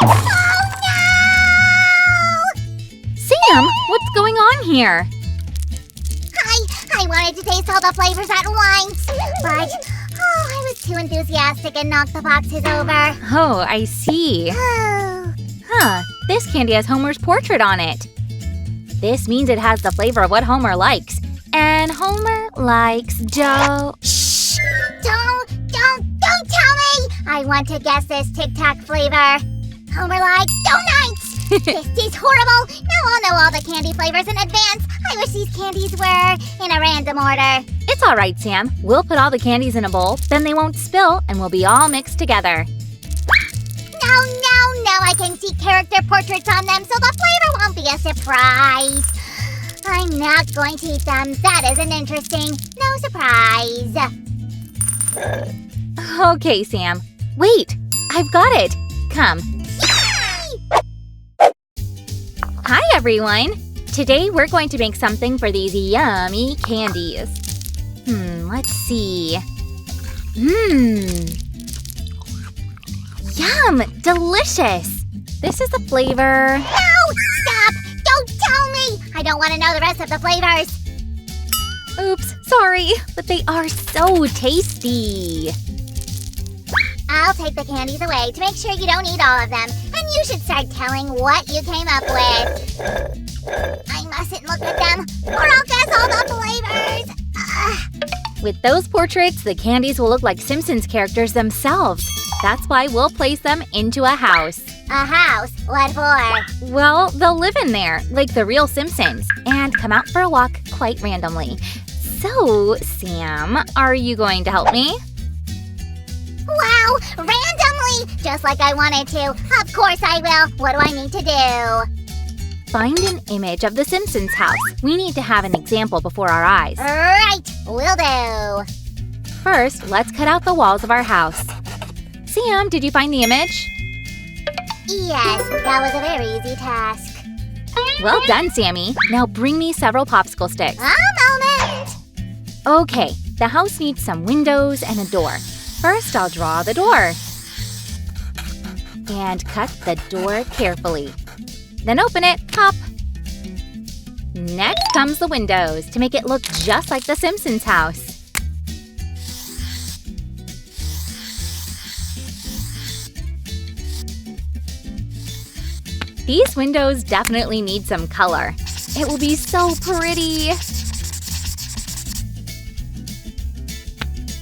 Oh, no! Sam, what's going on here? I wanted to taste all the flavors at once, but I was too enthusiastic and knocked the boxes over. Oh, I see. Oh. Huh, this candy has Homer's portrait on it. This means it has the flavor of what Homer likes. And Homer likes Joe. Shh! Don't tell me! I want to guess this Tic Tac flavor. Homer likes donuts! This is horrible! Now I'll know all the candy flavors in advance. I wish these candies were in a random order. It's all right, Sam. We'll put all the candies in a bowl, then they won't spill, and we'll be all mixed together. No, I can see character portraits on them, so the flavor won't be a surprise. I'm not going to eat them. That isn't interesting. No surprise. Okay, Sam. Wait, I've got it. Come. Yay! Hi, everyone. Today, we're going to make something for these yummy candies. Let's see. Yum! Delicious! This is the flavor… No! Stop! Don't tell me! I don't want to know the rest of the flavors. Oops, sorry, but they are so tasty. I'll take the candies away to make sure you don't eat all of them. And you should start telling what you came up with. I mustn't look at them, or I'll guess all the flavors. With those portraits, the candies will look like Simpsons characters themselves. That's why we'll place them into a house. A house? What for? Well, they'll live in there, like the real Simpsons, and come out for a walk quite randomly. So, Sam, are you going to help me? Wow! Randomly! Just like I wanted to. Of course I will. What do I need to do? Find an image of the Simpsons house. We need to have an example before our eyes. Right! Will do. First, let's cut out the walls of our house. Sam, did you find the image? Yes, that was a very easy task. Well done, Sammy. Now bring me several popsicle sticks. A moment! Okay, the house needs some windows and a door. First, I'll draw the door. And cut the door carefully. Then open it, pop. Next comes the windows to make it look just like the Simpsons house. These windows definitely need some color. It will be so pretty.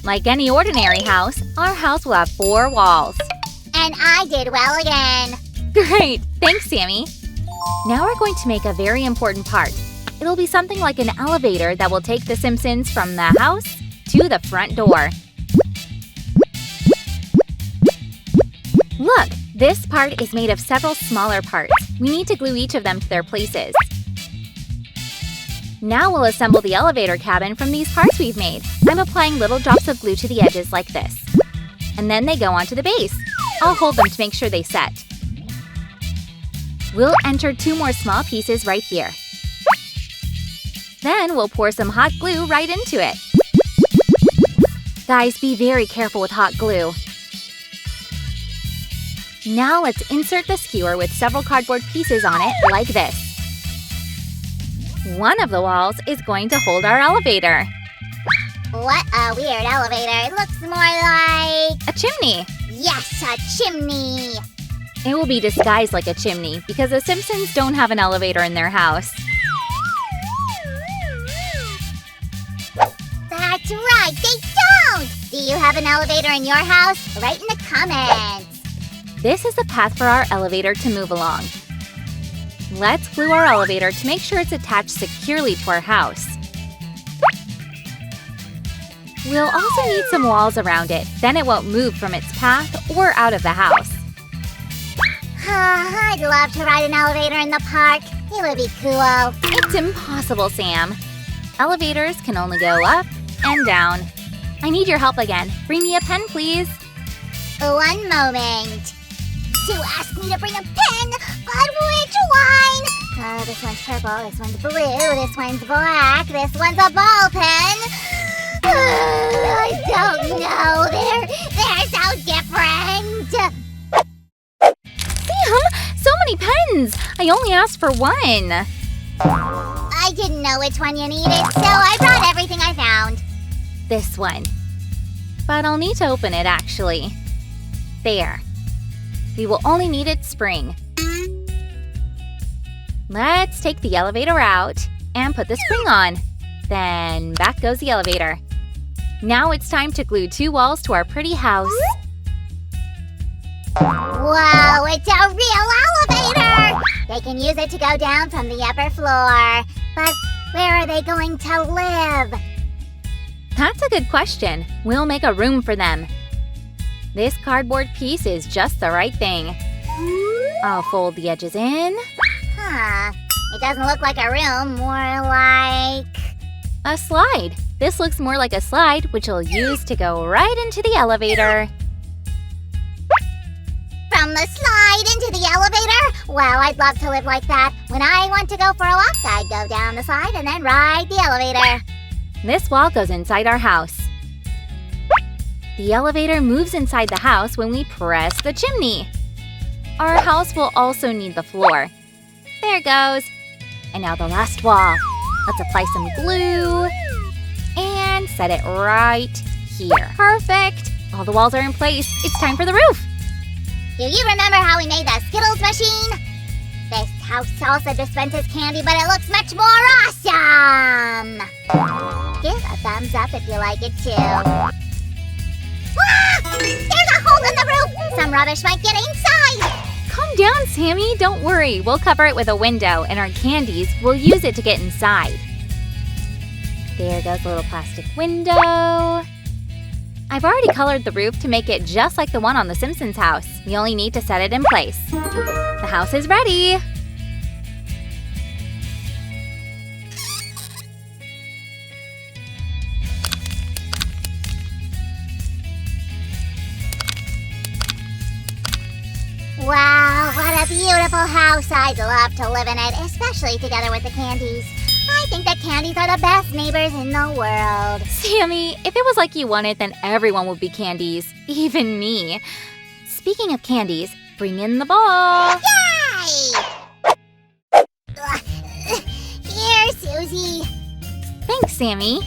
Like any ordinary house, our house will have 4 walls. And I did well again. Great! Thanks, Sammy. Now we're going to make a very important part. It'll be something like an elevator that will take the Simpsons from the house to the front door. Look! This part is made of several smaller parts. We need to glue each of them to their places. Now we'll assemble the elevator cabin from these parts we've made. I'm applying little drops of glue to the edges like this. And then they go onto the base. I'll hold them to make sure they set. We'll enter 2 more small pieces right here. Then we'll pour some hot glue right into it. Guys, be very careful with hot glue. Now let's insert the skewer with several cardboard pieces on it, like this. One of the walls is going to hold our elevator. What a weird elevator. It looks more like… A chimney! Yes, a chimney! It will be disguised like a chimney because the Simpsons don't have an elevator in their house. That's right, they don't! Do you have an elevator in your house? Write in the comments. This is the path for our elevator to move along. Let's glue our elevator to make sure it's attached securely to our house. We'll also need some walls around it, then it won't move from its path or out of the house. I'd love to ride an elevator in the park. It would be cool. It's impossible, Sam. Elevators can only go up and down. I need your help again. Bring me a pen, please. One moment. To ask me to bring a pen, but which one? Oh, this one's purple, this one's blue, this one's black, this one's a ball pen. I don't know. They're so different. Sam, tins! I only asked for one. I didn't know which one you needed, so I brought everything I found. This one. But I'll need to open it, actually. There. We will only need its spring. Let's take the elevator out and put the spring on. Then back goes the elevator. Now it's time to glue 2 walls to our pretty house. Whoa, it's a real elevator! They can use it to go down from the upper floor. But where are they going to live? That's a good question. We'll make a room for them. This cardboard piece is just the right thing. I'll fold the edges in. Huh. It doesn't look like a room, more like... A slide. This looks more like a slide, which we'll use to go right into the elevator. From the slide into the elevator? Wow, I'd love to live like that. When I want to go for a walk, I go down the slide and then ride the elevator. This wall goes inside our house. The elevator moves inside the house when we press the chimney. Our house will also need the floor. There it goes. And now the last wall. Let's apply some glue and set it right here. Perfect! All the walls are in place. It's time for the roof. Do you remember how we made the Skittles machine? This house also dispenses candy, but it looks much more awesome! Give a thumbs up if you like it too. Ah! There's a hole in the roof! Some rubbish might get inside! Calm down, Sammy. Don't worry. We'll cover it with a window, and our candies, we'll use it to get inside. There goes the little plastic window. I've already colored the roof to make it just like the one on the Simpsons house. We only need to set it in place. The house is ready. Wow, what a beautiful house. I'd love to live in it, especially together with the candies. I think that candies are the best neighbors in the world. Sammy, if it was like you wanted, then everyone would be candies. Even me. Speaking of candies, bring in the ball. Yay! Here, Susie. Thanks, Sammy.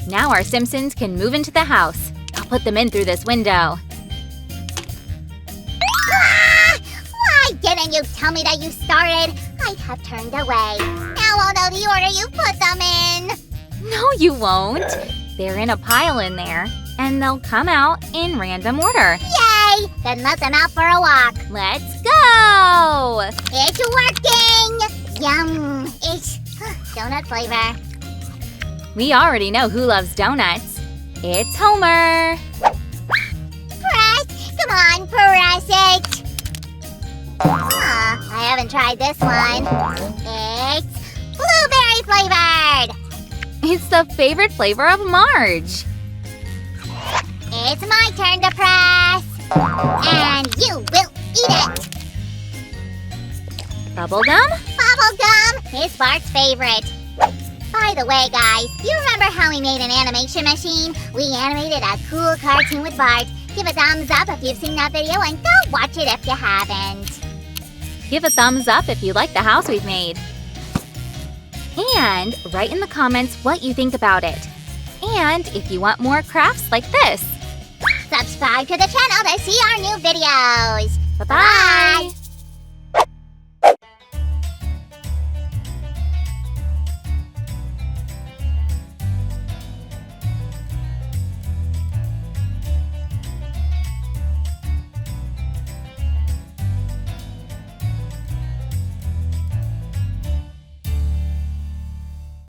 Now our Simpsons can move into the house. I'll put them in through this window. Why didn't you tell me that you started? I'd have turned away. Now I'll know the order you put them in. No, you won't. They're in a pile in there, and they'll come out in random order. Yay! Then let them out for a walk. Let's go! It's working! Yum! It's donut flavor. We already know who loves donuts. It's Homer. Press! Come on, press it! I haven't tried this one. It's blueberry flavored! It's the favorite flavor of Marge. It's my turn to press. And you will eat it! Bubblegum? Bubblegum! It's Bart's favorite. By the way, guys, you remember how we made an animation machine? We animated a cool cartoon with Bart. Give a thumbs up if you've seen that video and go watch it if you haven't. Give a thumbs up if you like the house we've made. And write in the comments what you think about it. And if you want more crafts like this. Subscribe to the channel to see our new videos. Bye-bye!